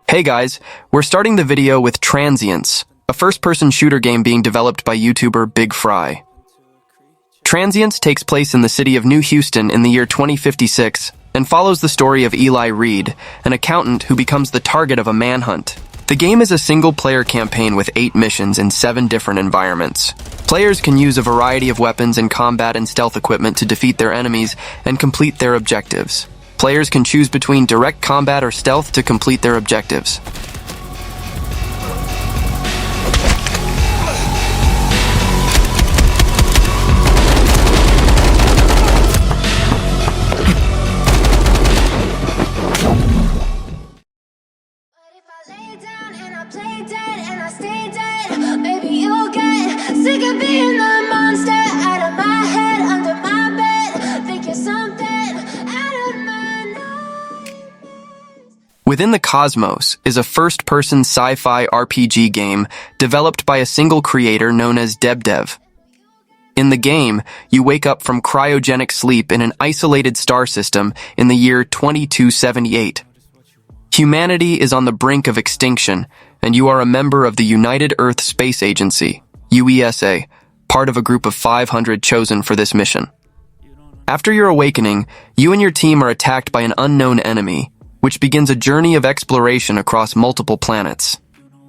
Hey guys, we're starting the video with Transience, a first-person shooter game being developed by YouTuber Big Fry. Transience takes place in the city of New Houston in the year 2056 and follows the story of Eli Reed, an accountant who becomes the target of a manhunt. The game is a single-player campaign with 8 missions in 7 different environments. Players can use a variety of weapons and combat and stealth equipment to defeat their enemies and complete their objectives. Players can choose between direct combat or stealth to complete their objectives. Within the Cosmos is a first-person sci-fi RPG game developed by a single creator known as DebDev. In the game, you wake up from cryogenic sleep in an isolated star system in the year 2278. Humanity is on the brink of extinction, and you are a member of the United Earth Space Agency, UESA, part of a group of 500 chosen for this mission. After your awakening, you and your team are attacked by an unknown enemy, which begins a journey of exploration across multiple planets.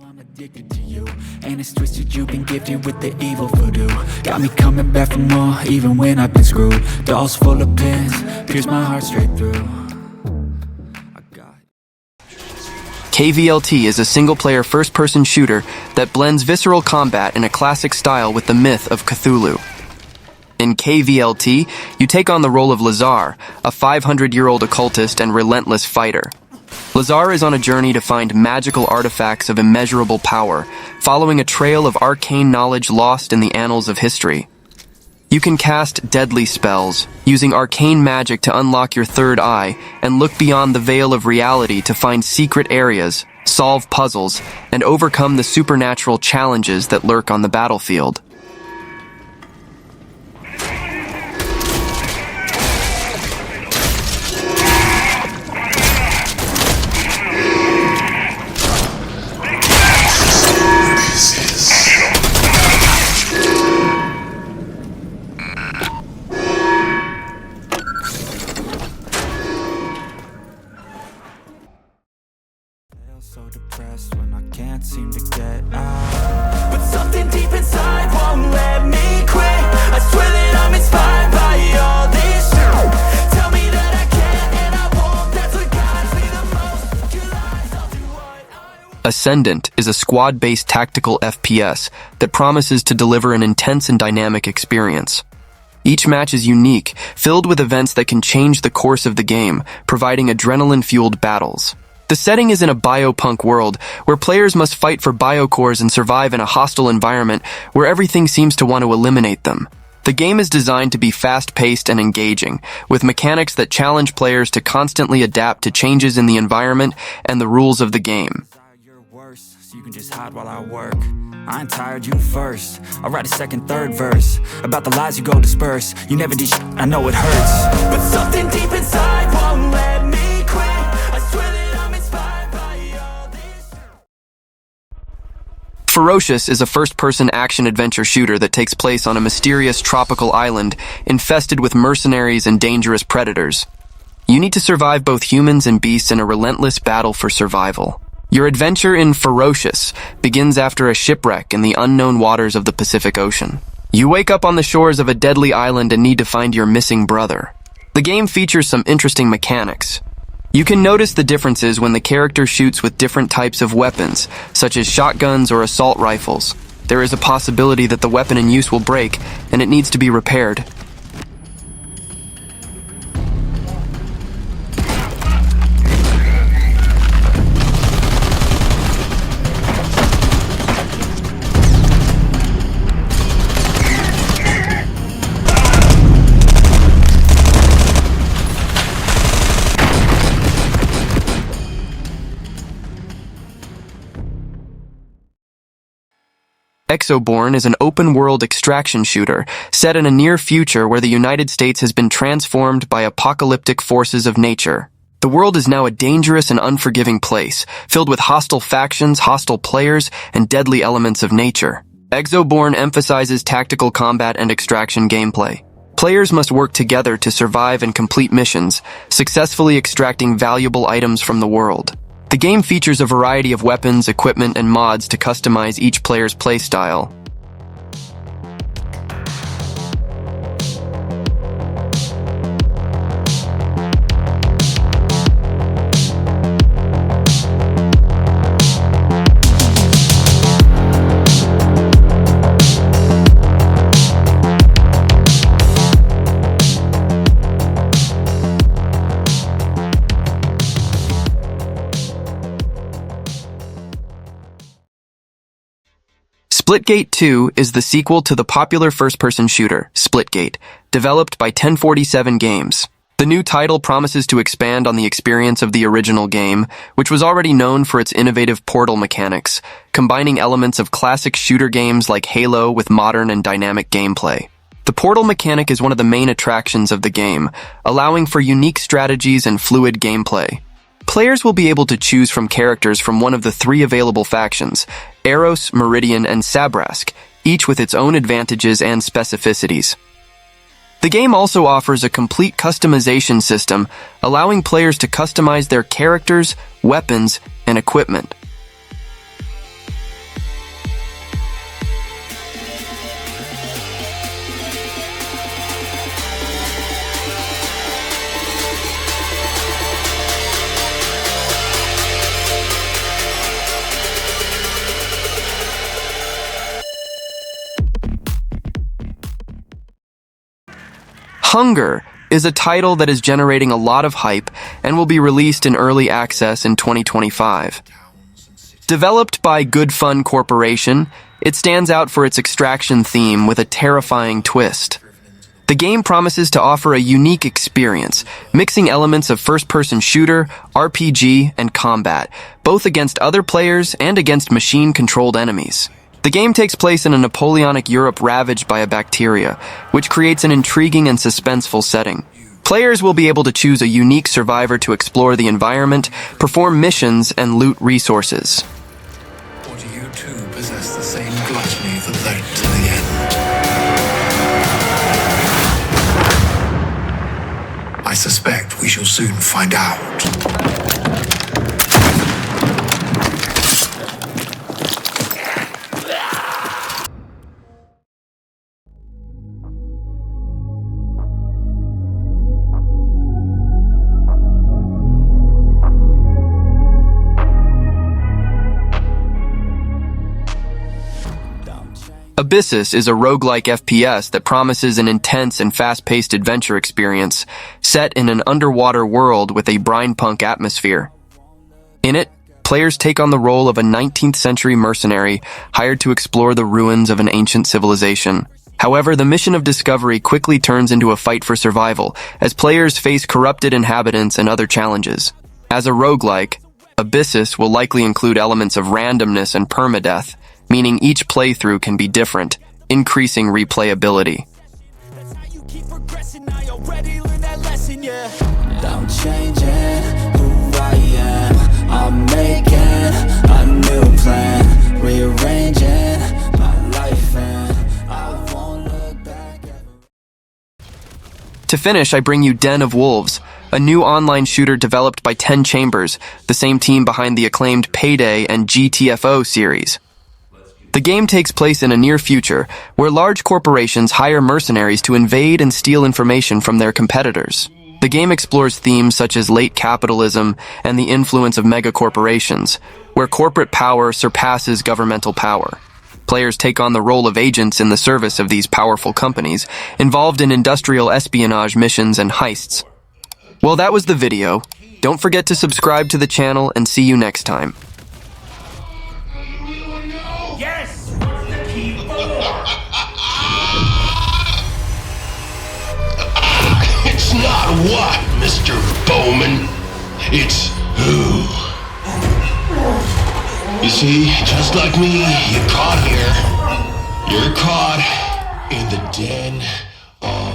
I'm addicted to you, and it's twisted, you've been gifted with the evil voodoo. Got me coming back for more, even when I've been screwed. Dolls full of pins, pierce my heart straight through. KVLT is a single-player first-person shooter that blends visceral combat in a classic style with the myth of Cthulhu. In KVLT, you take on the role of Lazar, a 500-year-old occultist and relentless fighter. Lazar is on a journey to find magical artifacts of immeasurable power, following a trail of arcane knowledge lost in the annals of history. You can cast deadly spells, using arcane magic to unlock your third eye and look beyond the veil of reality to find secret areas, solve puzzles, and overcome the supernatural challenges that lurk on the battlefield. So depressed when I can't seem to get out, but something deep inside won't let me quit. I swear that I'm inspired by all this shit. Tell me that I can and I won't. That's what guides me the most. 'Cause I'll do what I want. Ascendant is a squad-based tactical FPS that promises to deliver an intense and dynamic experience. Each match is unique, filled with events that can change the course of the game, providing adrenaline-fueled battles. The setting is in a biopunk world, where players must fight for biocores and survive in a hostile environment where everything seems to want to eliminate them. The game is designed to be fast-paced and engaging, with mechanics that challenge players to constantly adapt to changes in the environment and the rules of the game. You're worse, so you can just hide while I work. I ain't tired, you first. I'll write a second, third verse about the lies you go disperse. You never did shit, I know it hurts, but something deep inside won't let me quit. I swear that I'm inspired by all this. Ferocious is a first-person action-adventure shooter that takes place on a mysterious tropical island infested with mercenaries and dangerous predators. You need to survive both humans and beasts in a relentless battle for survival. Your adventure in Ferocious begins after a shipwreck in the unknown waters of the Pacific Ocean. You wake up on the shores of a deadly island and need to find your missing brother. The game features some interesting mechanics. You can notice the differences when the character shoots with different types of weapons, such as shotguns or assault rifles. There is a possibility that the weapon in use will break, and it needs to be repaired. Exoborne is an open-world extraction shooter set in a near future where the United States has been transformed by apocalyptic forces of nature. The world is now a dangerous and unforgiving place, filled with hostile factions, hostile players, and deadly elements of nature. Exoborne emphasizes tactical combat and extraction gameplay. Players must work together to survive and complete missions, successfully extracting valuable items from the world. The game features a variety of weapons, equipment, and mods to customize each player's playstyle. Splitgate 2 is the sequel to the popular first-person shooter, Splitgate, developed by 1047 Games. The new title promises to expand on the experience of the original game, which was already known for its innovative portal mechanics, combining elements of classic shooter games like Halo with modern and dynamic gameplay. The portal mechanic is one of the main attractions of the game, allowing for unique strategies and fluid gameplay. Players will be able to choose from characters from one of the 3 available factions, Eros, Meridian, and Sabrask, each with its own advantages and specificities. The game also offers a complete customization system, allowing players to customize their characters, weapons, and equipment. Hunger is a title that is generating a lot of hype and will be released in early access in 2025. Developed by Good Fun Corporation, it stands out for its extraction theme with a terrifying twist. The game promises to offer a unique experience, mixing elements of first-person shooter, RPG, and combat, both against other players and against machine-controlled enemies. The game takes place in a Napoleonic Europe ravaged by a bacteria, which creates an intriguing and suspenseful setting. Players will be able to choose a unique survivor to explore the environment, perform missions, and loot resources. Or do you too possess the same gluttony that led to the end? I suspect we shall soon find out. Abyssus is a roguelike FPS that promises an intense and fast-paced adventure experience, set in an underwater world with a brine-punk atmosphere. In it, players take on the role of a 19th-century mercenary hired to explore the ruins of an ancient civilization. However, the mission of discovery quickly turns into a fight for survival, as players face corrupted inhabitants and other challenges. As a roguelike, Abyssus will likely include elements of randomness and permadeath, meaning each playthrough can be different, increasing replayability. That's how you keep progressing. I already learned that lesson, yeah. I'm changing who I am. I'm making a new plan, rearranging my life, and I won't look back ever. To finish, I bring you Den of Wolves, a new online shooter developed by 10 Chambers, the same team behind the acclaimed Payday and GTFO series. The game takes place in a near future, where large corporations hire mercenaries to invade and steal information from their competitors. The game explores themes such as late capitalism and the influence of megacorporations, where corporate power surpasses governmental power. Players take on the role of agents in the service of these powerful companies, involved in industrial espionage missions and heists. Well, that was the video. Don't forget to subscribe to the channel and see you next time. Yes! What's the key for? It's not what, Mr. Bowman. It's who. You see, just like me, you're caught here. You're caught in the den of